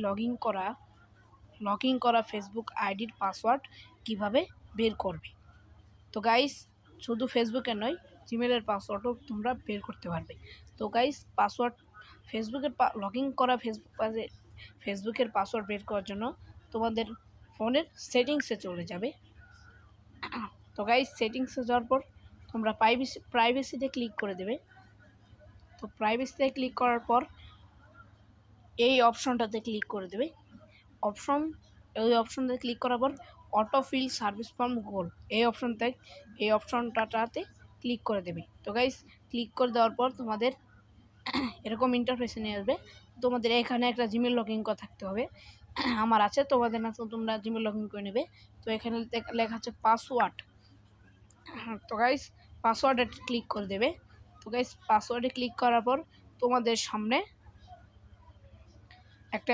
Log in করা Facebook আইডির password কিভাবে বের করবে। তো গাইস শুধু ফেসবুকে নয়, জিমেলের পাসওয়ার্ডও তোমরা বের করতে পারবে। তো গাইস ফেসবুকের লগ ইন করা ফেসবুকের পাসওয়ার্ড বের করার জন্য তোমাদের ফোনের সেটিংসে চলে যাবে। তো গাইস সেটিংসে যাওয়ার পর তোমরা প্রাইভেসিতে ক্লিক করে দেবে। তো প্রাইভেসিতে ক্লিক করার পর এই অপশনটাতে ক্লিক করে দেবে। এই অপশনটাতে ক্লিক করার পর auto feel service from Google এই অপশনটাতে ক্লিক করে দেবে। তো গাইস ক্লিক করে দেওয়ার পর তোমাদের এরকম ইন্টারফেসে নিয়ে আসবে। তোমাদের এখানে একটা জিমেল লগ ইন করা থাকতে হবে। আমার আছে, তোমাদের না, তো তোমরা জিমেল লগ ইন করে নেবে। তো এখানে লেখা আছে পাসওয়ার্ড। তো গাইস পাসওয়ার্ডে ক্লিক করে দেবে। তো গাইস পাসওয়ার্ডে ক্লিক করার পর তোমাদের সামনে একটা